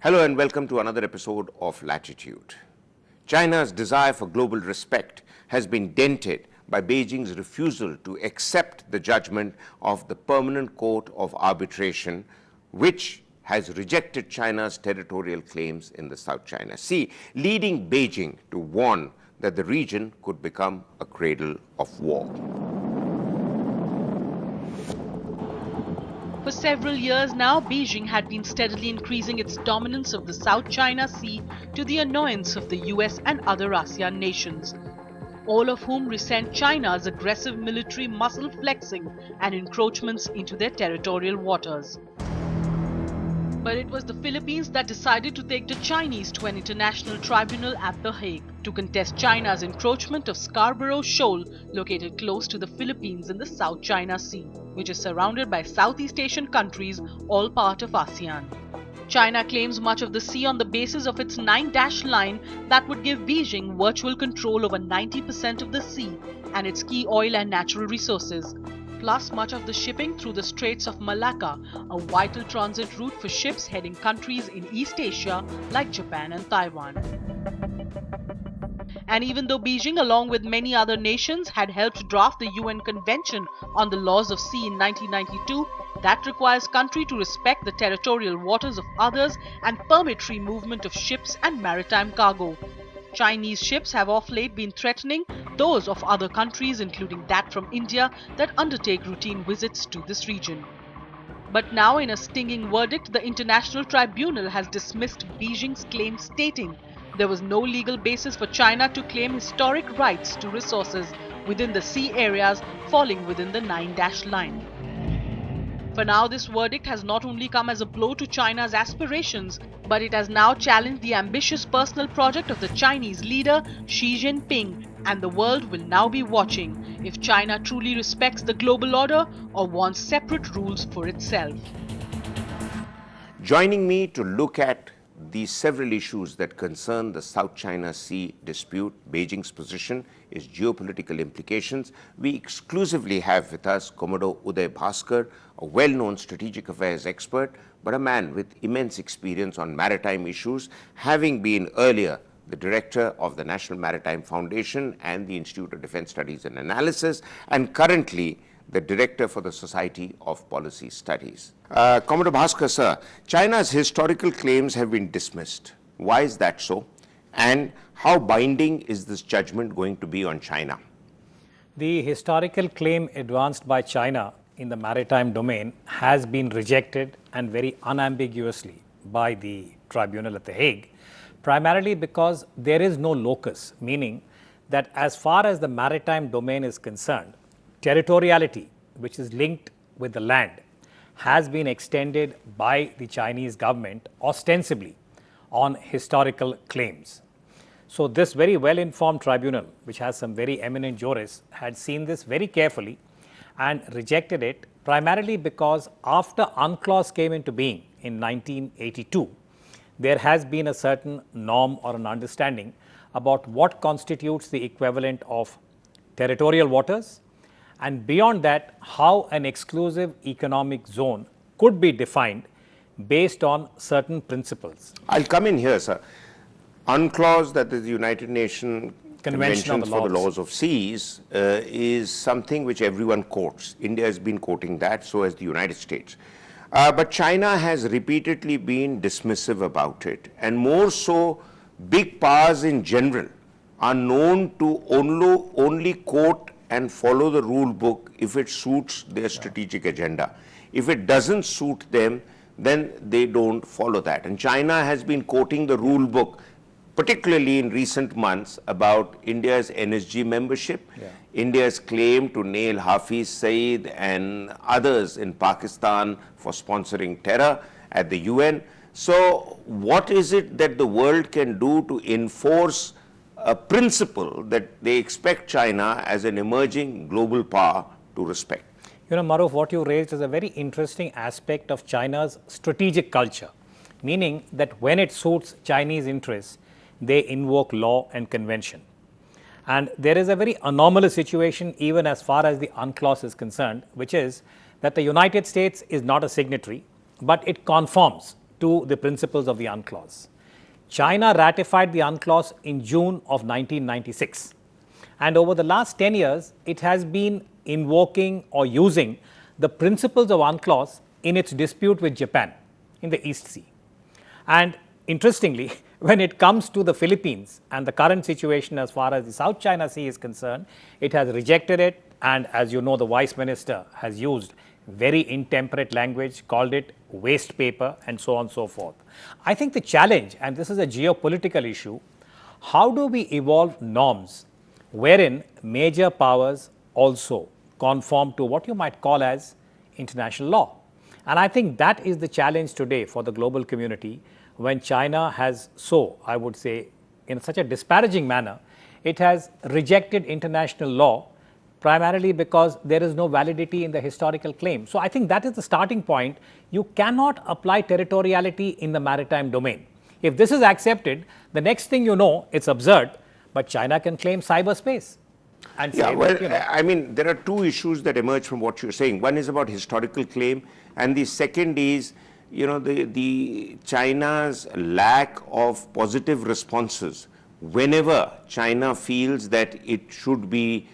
Hello and welcome to another episode of Latitude. China's desire for global respect has been dented by Beijing's refusal to accept the judgment of the Permanent Court of Arbitration, which has rejected China's territorial claims in the South China Sea, leading Beijing to warn that the region could become a cradle of war. For several years now, Beijing had been steadily increasing its dominance of the South China Sea to the annoyance of the US and other ASEAN nations, all of whom resent China's aggressive military muscle flexing and encroachments into their territorial waters. But it was the Philippines that decided to take the Chinese to an international tribunal at The Hague to contest China's encroachment of Scarborough Shoal, located close to the Philippines in the South China Sea, which is surrounded by Southeast Asian countries, all part of ASEAN. China claims much of the sea on the basis of its 9-dash line that would give Beijing virtual control over 90% of the sea and its key oil and natural resources, plus much of the shipping through the Straits of Malacca, a vital transit route for ships heading countries in East Asia like Japan and Taiwan. And even though Beijing, along with many other nations, had helped draft the UN Convention on the Laws of Sea in 1992, that requires country to respect the territorial waters of others and permit free movement of ships and maritime cargo. Chinese ships have of late been threatening those of other countries, including that from India, that undertake routine visits to this region. But now, in a stinging verdict, the International Tribunal has dismissed Beijing's claim, stating there was no legal basis for China to claim historic rights to resources within the sea areas falling within the 9-dash line. For now, this verdict has not only come as a blow to China's aspirations, but it has now challenged the ambitious personal project of the Chinese leader Xi Jinping, and the world will now be watching if China truly respects the global order or wants separate rules for itself. Joining me to look at these several issues that concern the South China Sea dispute, Beijing's position, its geopolitical implications, we exclusively have with us Commodore Uday Bhaskar, a well-known strategic affairs expert, but a man with immense experience on maritime issues, having been earlier the director of the National Maritime Foundation and the Institute of Defense Studies and Analysis, and currently the director for the Society of Policy Studies. Commodore Bhaskar, sir, China's historical claims have been dismissed. Why is that so? And how binding is this judgment going to be on China? The historical claim advanced by China in the maritime domain has been rejected, and very unambiguously, by the tribunal at The Hague, primarily because there is no locus, meaning that as far as the maritime domain is concerned, territoriality, which is linked with the land, has been extended by the Chinese government ostensibly on historical claims. So this very well-informed tribunal, which has some very eminent jurists, had seen this very carefully and rejected it, primarily because after UNCLOS came into being in 1982, there has been a certain norm or an understanding about what constitutes the equivalent of territorial waters, and beyond that, how an exclusive economic zone could be defined based on certain principles. I'll come in here, sir. UNCLOS, that is the United Nations Convention for the Laws of Seas, is something which everyone quotes. India has been quoting that, so has the United States. But China has repeatedly been dismissive about it, and more so, big powers in general are known to only quote and follow the rule book if it suits their strategic agenda. If it doesn't suit them, then they don't follow that. And China has been quoting the rule book, particularly in recent months, about India's NSG membership, India's claim to nail Hafiz Saeed and others in Pakistan for sponsoring terror at the UN. So what is it that the world can do to enforce a principle that they expect China as an emerging global power to respect? You know, Maroof, what you raised is a very interesting aspect of China's strategic culture, meaning that when it suits Chinese interests, they invoke law and convention. And there is a very anomalous situation even as far as the UNCLOS is concerned, which is that the United States is not a signatory, but it conforms to the principles of the UNCLOS. China ratified the UNCLOS in June of 1996. And over the last 10 years, it has been invoking or using the principles of UNCLOS in its dispute with Japan in the East Sea. And interestingly, when it comes to the Philippines and the current situation as far as the South China Sea is concerned, it has rejected it. And as you know, the Vice Minister has used very intemperate language, called it waste paper, and so on and so forth. I think the challenge, and this is a geopolitical issue, how do we evolve norms wherein major powers also conform to what you might call as international law? And I think that is the challenge today for the global community when China has I would say, in such a disparaging manner, it has rejected international law primarily because there is no validity in the historical claim. So I think that is the starting point. You cannot apply territoriality in the maritime domain. If this is accepted, the next thing you know, it's absurd, but China can claim cyberspace. And yeah, well, I mean, there are two issues that emerge from what you're saying. One is about historical claim, and the second is, the China's lack of positive responses whenever China feels that it should be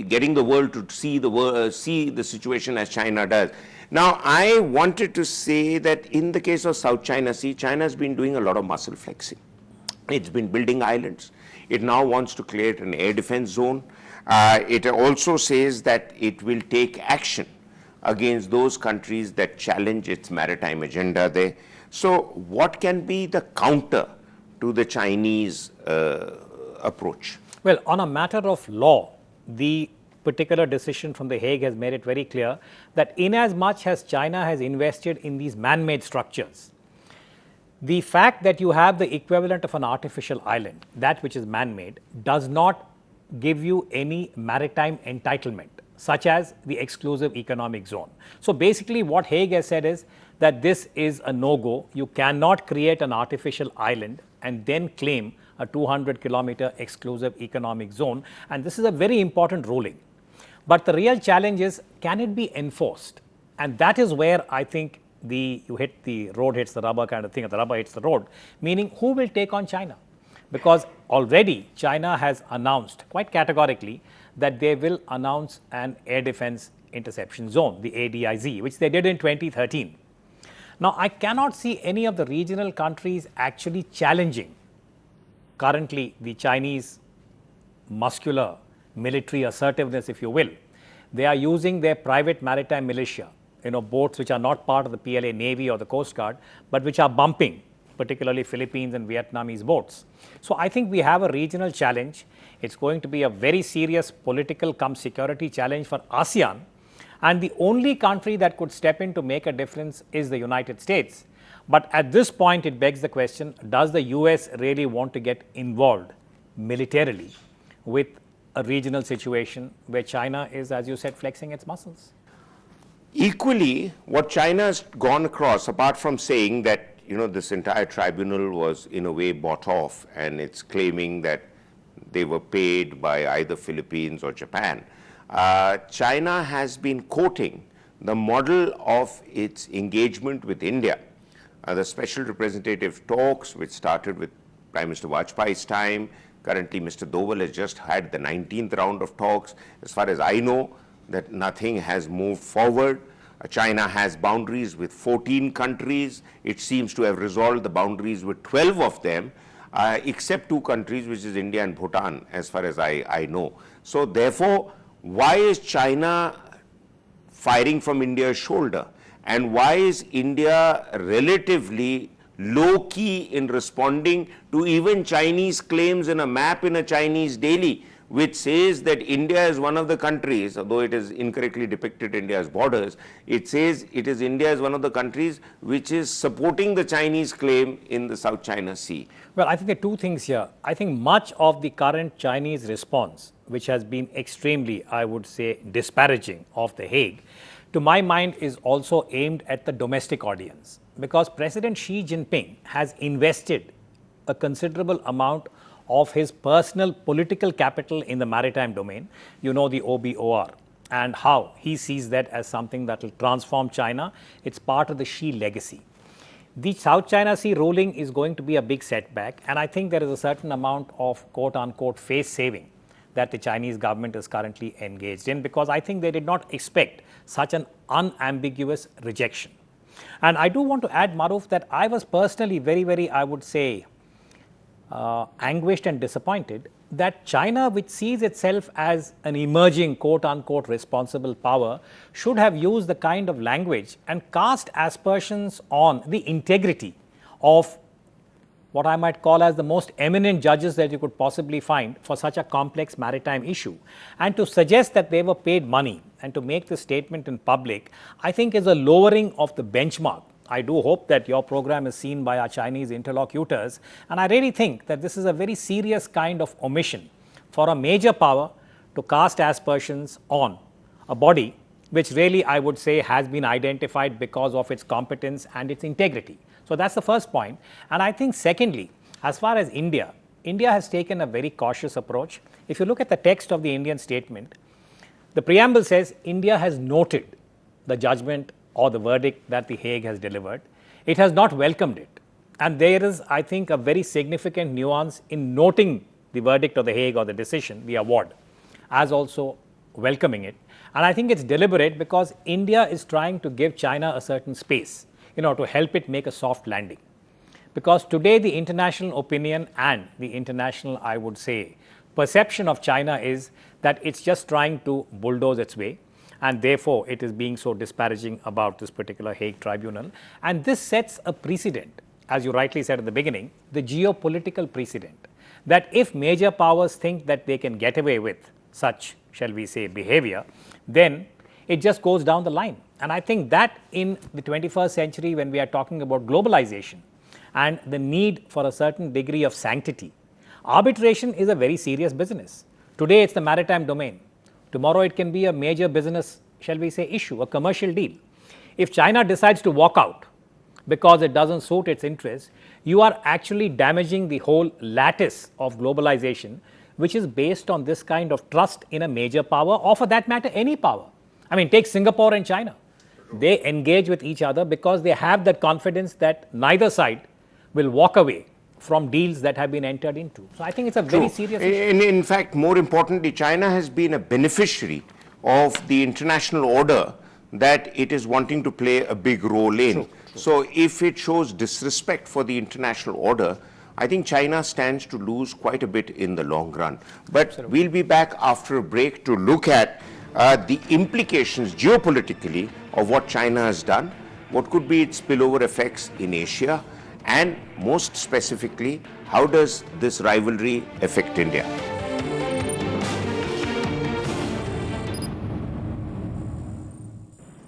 getting the world to see the situation as China does. Now, I wanted to say that in the case of South China Sea, China has been doing a lot of muscle flexing. It's been building islands. It now wants to create an air defense zone. It also says that it will take action against those countries that challenge its maritime agenda there. So what can be the counter to the Chinese approach? Well, on a matter of law, the particular decision from The Hague has made it very clear that in as much as China has invested in these man-made structures, the fact that you have the equivalent of an artificial island, that which is man-made, does not give you any maritime entitlement, such as the exclusive economic zone. So basically what Hague has said is that this is a no-go. You cannot create an artificial island and then claim a 200-kilometer exclusive economic zone. And this is a very important ruling. But the real challenge is, can it be enforced? And that is where I think you hit the road hits the rubber kind of thing, the rubber hits the road, meaning who will take on China? Because already China has announced quite categorically that they will announce an air defense interception zone, the ADIZ, which they did in 2013. Now, I cannot see any of the regional countries actually challenging currently the Chinese muscular military assertiveness, if you will. They are using their private maritime militia, boats which are not part of the PLA Navy or the Coast Guard, but which are bumping, particularly Philippines and Vietnamese boats. So I think we have a regional challenge. It's going to be a very serious political cum security challenge for ASEAN. And the only country that could step in to make a difference is the United States. But at this point, it begs the question, does the US really want to get involved militarily with a regional situation where China is, as you said, flexing its muscles? Equally, what China has gone across, apart from saying that this entire tribunal was in a way bought off, and it's claiming that they were paid by either Philippines or Japan, China has been quoting the model of its engagement with India. The special representative talks, which started with Prime Minister Vajpayee's time. Currently, Mr. Doval has just had the 19th round of talks. As far as I know, that nothing has moved forward. China has boundaries with 14 countries. It seems to have resolved the boundaries with 12 of them, except 2 countries, which is India and Bhutan, as far as I know. So therefore, why is China firing from India's shoulder? And why is India relatively low-key in responding to even Chinese claims in a map in a Chinese daily, which says that India is one of the countries, although it is incorrectly depicted India's borders, it says India is one of the countries which is supporting the Chinese claim in the South China Sea. Well, I think there are 2 things here. I think much of the current Chinese response, which has been extremely, I would say, disparaging of The Hague, to my mind is also aimed at the domestic audience, because President Xi Jinping has invested a considerable amount of his personal political capital in the maritime domain, the OBOR. and how he sees that as something that will transform China. It's part of the Xi legacy. The South China Sea ruling is going to be a big setback, and I think there is a certain amount of quote-unquote face saving that the Chinese government is currently engaged in, because I think they did not expect such an unambiguous rejection. And I do want to add, Maroof, that I was personally very, I would say, anguished and disappointed that China, which sees itself as an emerging quote-unquote responsible power, should have used the kind of language and cast aspersions on the integrity of what I might call as the most eminent judges that you could possibly find for such a complex maritime issue. And to suggest that they were paid money and to make this statement in public, I think is a lowering of the benchmark. I do hope that your program is seen by our Chinese interlocutors, and I really think that this is a very serious kind of omission for a major power to cast aspersions on a body which really, I would say, has been identified because of its competence and its integrity. So that's the first point. And I think secondly, as far as India has taken a very cautious approach. If you look at the text of the Indian statement, the preamble says India has noted the judgment or the verdict that the Hague has delivered. It has not welcomed it. And there is, I think, a very significant nuance in noting the verdict of the Hague or the decision, the award, as also welcoming it. And I think it's deliberate because India is trying to give China a certain space, to help it make a soft landing. Because today the international opinion and the international, I would say, perception of China is that it's just trying to bulldoze its way, and therefore it is being so disparaging about this particular Hague tribunal. And this sets a precedent, as you rightly said at the beginning, the geopolitical precedent, that if major powers think that they can get away with such, shall we say, behavior, then it just goes down the line. And I think that in the 21st century, when we are talking about globalization and the need for a certain degree of sanctity, arbitration is a very serious business. Today it's the maritime domain. Tomorrow it can be a major business, shall we say, issue, a commercial deal. If China decides to walk out because it doesn't suit its interests, you are actually damaging the whole lattice of globalization, which is based on this kind of trust in a major power, or for that matter, any power. I mean, take Singapore and China. They engage with each other because they have that confidence that neither side will walk away from deals that have been entered into. So I think it's a very serious issue. In fact, more importantly, China has been a beneficiary of the international order that it is wanting to play a big role in. True. So if it shows disrespect for the international order, I think China stands to lose quite a bit in the long run. But Absolutely. We'll be back after a break to look at the implications geopolitically of what China has done, what could be its spillover effects in Asia, and most specifically, how does this rivalry affect India?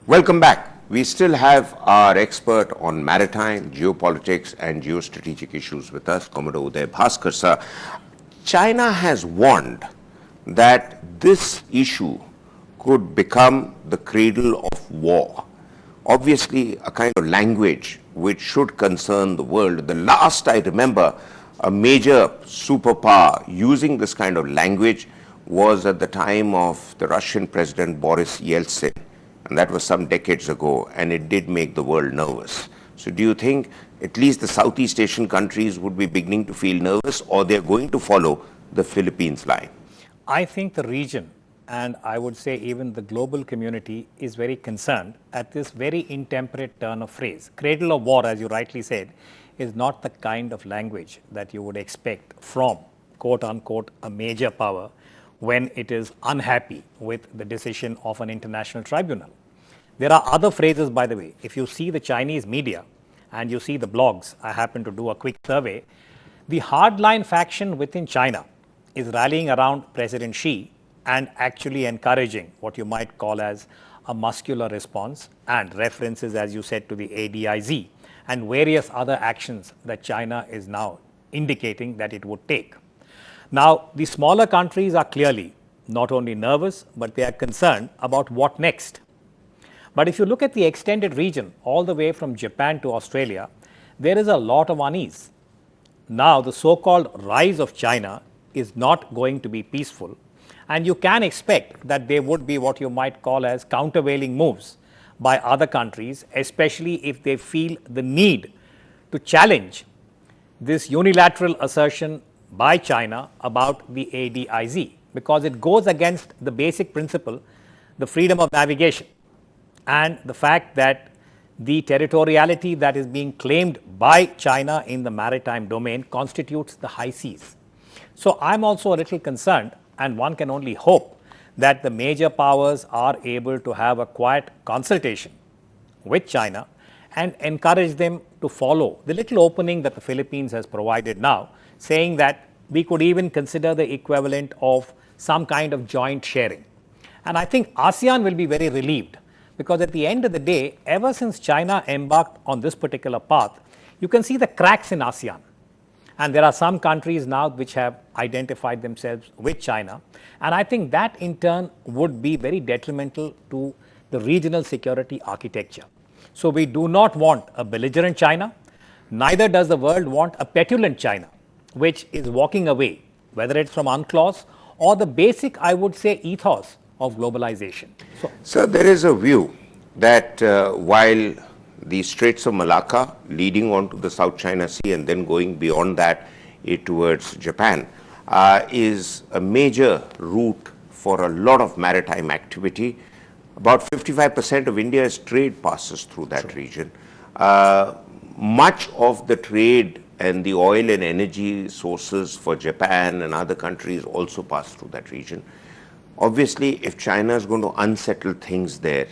Welcome back. We still have our expert on maritime, geopolitics and geostrategic issues with us, Commodore Uday Bhaskar, sir. China has warned that this issue could become the cradle of war. Obviously, a kind of language which should concern the world. The last I remember a major superpower using this kind of language was at the time of the Russian President Boris Yeltsin. And that was some decades ago, and it did make the world nervous. So do you think at least the Southeast Asian countries would be beginning to feel nervous, or they're going to follow the Philippines line? I think the region, and I would say even the global community, is very concerned at this very intemperate turn of phrase. Cradle of war, as you rightly said, is not the kind of language that you would expect from, quote unquote, a major power when it is unhappy with the decision of an international tribunal. There are other phrases, by the way. If you see the Chinese media and you see the blogs, I happened to do a quick survey, the hardline faction within China is rallying around President Xi and actually encouraging what you might call as a muscular response, and references, as you said, to the ADIZ and various other actions that China is now indicating that it would take. Now, the smaller countries are clearly not only nervous, but they are concerned about what next. But if you look at the extended region, all the way from Japan to Australia, there is a lot of unease. Now, the so-called rise of China is not going to be peaceful. And you can expect that there would be what you might call as countervailing moves by other countries, especially if they feel the need to challenge this unilateral assertion by China about the ADIZ, because it goes against the basic principle, the freedom of navigation, and the fact that the territoriality that is being claimed by China in the maritime domain constitutes the high seas. So I'm also a little concerned, and one can only hope that the major powers are able to have a quiet consultation with China and encourage them to follow the little opening that the Philippines has provided now, saying that we could even consider the equivalent of some kind of joint sharing. And I think ASEAN will be very relieved, because at the end of the day, ever since China embarked on this particular path, you can see the cracks in ASEAN. And there are some countries now which have identified themselves with China. And I think that in turn would be very detrimental to the regional security architecture. So we do not want a belligerent China, neither does the world want a petulant China, which is walking away, whether it's from UNCLOS or the basic, I would say, ethos of globalization. So there is a view that while the Straits of Malacca leading on to the South China Sea and then going beyond that towards Japan is a major route for a lot of maritime activity. About 55% of India's trade passes through that region. Much of the trade and the oil and energy sources for Japan and other countries also pass through that region. Obviously, if China is going to unsettle things there,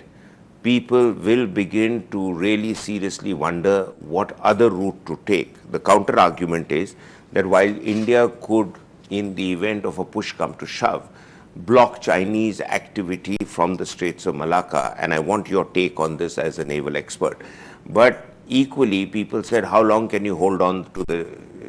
people will begin to really seriously wonder what other route to take. The counter argument is that while India could, in the event of a push come to shove, block Chinese activity from the Straits of Malacca, and I want your take on this as a naval expert, but equally people said, how long can you hold on to the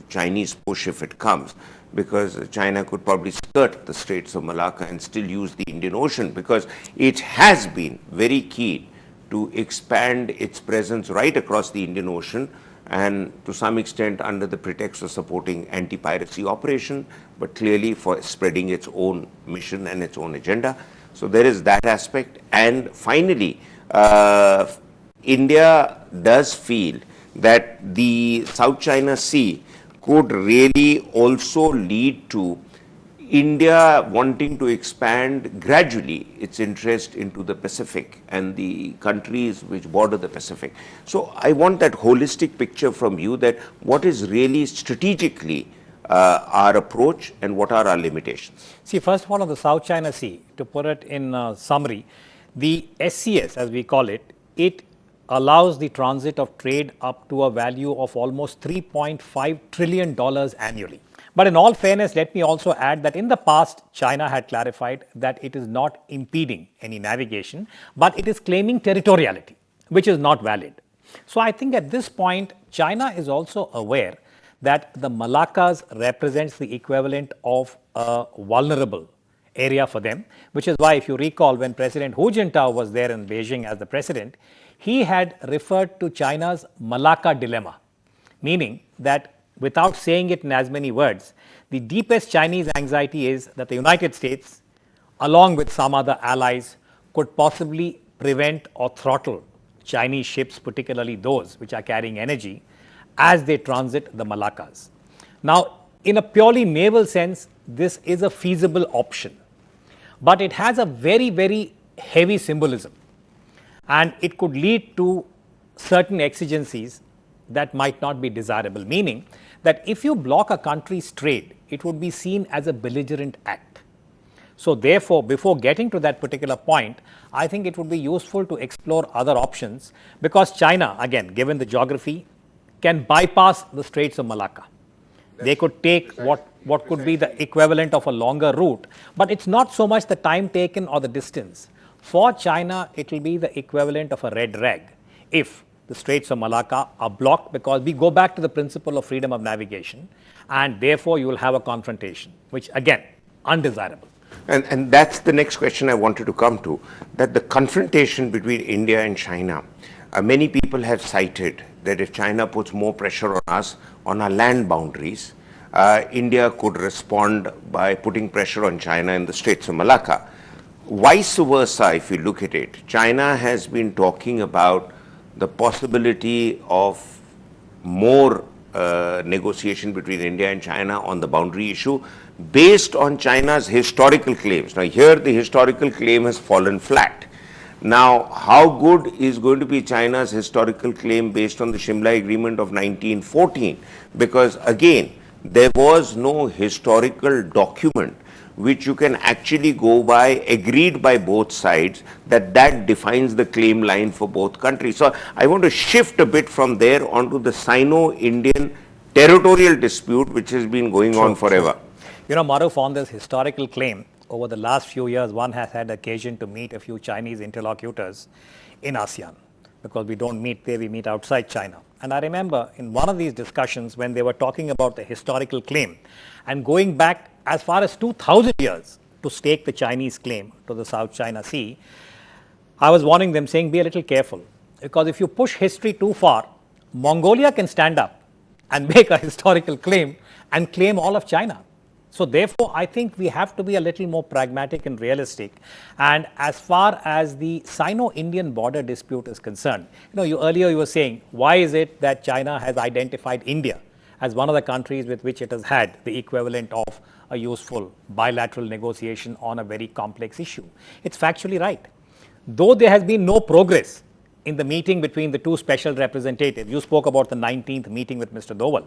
Chinese push if it comes? Because China could probably skirt the Straits of Malacca and still use the Indian Ocean, because it has been very keen to expand its presence right across the Indian Ocean, and to some extent under the pretext of supporting anti-piracy operation, but clearly for spreading its own mission and its own agenda. So there is that aspect. And finally, India does feel that the South China Sea could really also lead to India wanting to expand gradually its interest into the Pacific and the countries which border the Pacific. So I want that holistic picture from you, that what is really strategically our approach and what are our limitations? See, first of all, on the South China Sea, to put it in summary, the SCS, as we call it, it allows the transit of trade up to a value of almost $3.5 trillion annually. But in all fairness, let me also add that in the past, China had clarified that it is not impeding any navigation, but it is claiming territoriality, which is not valid. So I think at this point, China is also aware that the Malaccas represents the equivalent of a vulnerable area for them, which is why, if you recall, when President Hu Jintao was there in Beijing as the president, he had referred to China's Malacca dilemma, meaning that without saying it in as many words, the deepest Chinese anxiety is that the United States, along with some other allies, could possibly prevent or throttle Chinese ships, particularly those which are carrying energy, as they transit the Malaccas. Now, in a purely naval sense, this is a feasible option, but it has a very, very heavy symbolism, and it could lead to certain exigencies that might not be desirable, meaning that if you block a country's trade, it would be seen as a belligerent act. So therefore, before getting to that particular point, I think it would be useful to explore other options, because China, again, given the geography, can bypass the Straits of Malacca. They could take what could be the equivalent of a longer route, but it's not so much the time taken or the distance. For China, it will be the equivalent of a red rag if the Straits of Malacca are blocked, because we go back to the principle of freedom of navigation, and therefore you will have a confrontation, which again, undesirable. And that's the next question I wanted to come to, that the confrontation between India and China, many people have cited that if China puts more pressure on us on our land boundaries, India could respond by putting pressure on China in the Straits of Malacca. Vice versa, if you look at it, China has been talking about the possibility of more negotiation between India and China on the boundary issue based on China's historical claims. Now, here the historical claim has fallen flat. Now, how good is going to be China's historical claim based on the Shimla Agreement of 1914? Because again, there was no historical document which you can actually go by, agreed by both sides, that defines the claim line for both countries. So I want to shift a bit from there onto the Sino-Indian territorial dispute, which has been going on forever. True. You know, Maroof, on this historical claim, over the last few years, one has had occasion to meet a few Chinese interlocutors in ASEAN, because we don't meet there, we meet outside China. And I remember in one of these discussions when they were talking about the historical claim and going back as far as 2000 years to stake the Chinese claim to the South China Sea, I was warning them, saying, be a little careful, because if you push history too far, Mongolia can stand up and make a historical claim and claim all of China. So therefore, I think we have to be a little more pragmatic and realistic. And as far as the Sino-Indian border dispute is concerned, earlier you were saying, why is it that China has identified India as one of the countries with which it has had the equivalent of a useful bilateral negotiation on a very complex issue? It's factually right. Though there has been no progress in the meeting between the two special representatives, you spoke about the 19th meeting with Mr. Doval.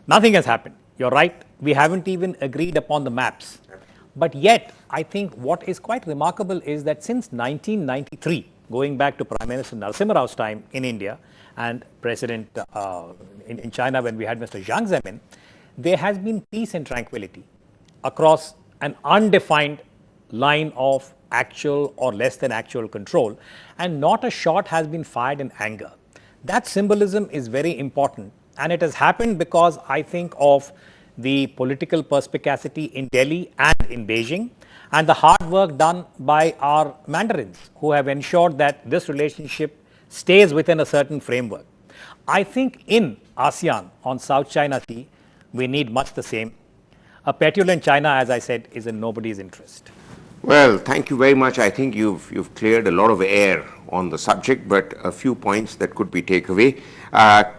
Nothing has happened. You're right. We haven't even agreed upon the maps. But yet, I think what is quite remarkable is that since 1993, going back to Prime Minister Narasimha Rao's time in India and President in China when we had Mr. Jiang Zemin, there has been peace and tranquility across an undefined line of actual or less than actual control, and not a shot has been fired in anger. That symbolism is very important. And it has happened because I think of the political perspicacity in Delhi and in Beijing, and the hard work done by our mandarins who have ensured that this relationship stays within a certain framework. I think in ASEAN on South China Sea, we need much the same. A petulant China, as I said, is in nobody's interest. Well, thank you very much. I think you've cleared a lot of air on the subject, but a few points that could be taken away.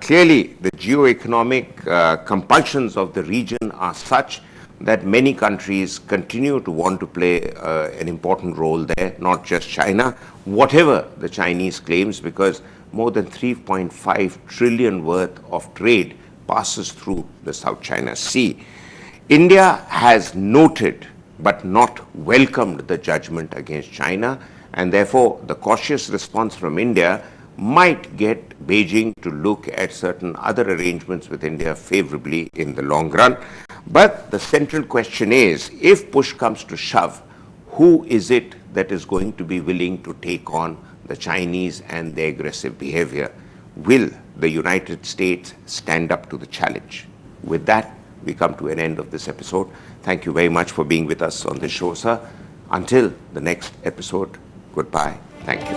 Clearly, the geo-economic compulsions of the region are such that many countries continue to want to play an important role there, not just China, whatever the Chinese claims, because more than 3.5 trillion worth of trade passes through the South China Sea. India has noted but not welcomed the judgment against China, and therefore the cautious response from India might get Beijing to look at certain other arrangements with India favorably in the long run. But the central question is, if push comes to shove, who is it that is going to be willing to take on the Chinese and their aggressive behavior? Will the United States stand up to the challenge? With that, we come to an end of this episode. Thank you very much for being with us on this show, sir. Until the next episode, goodbye. Thank you.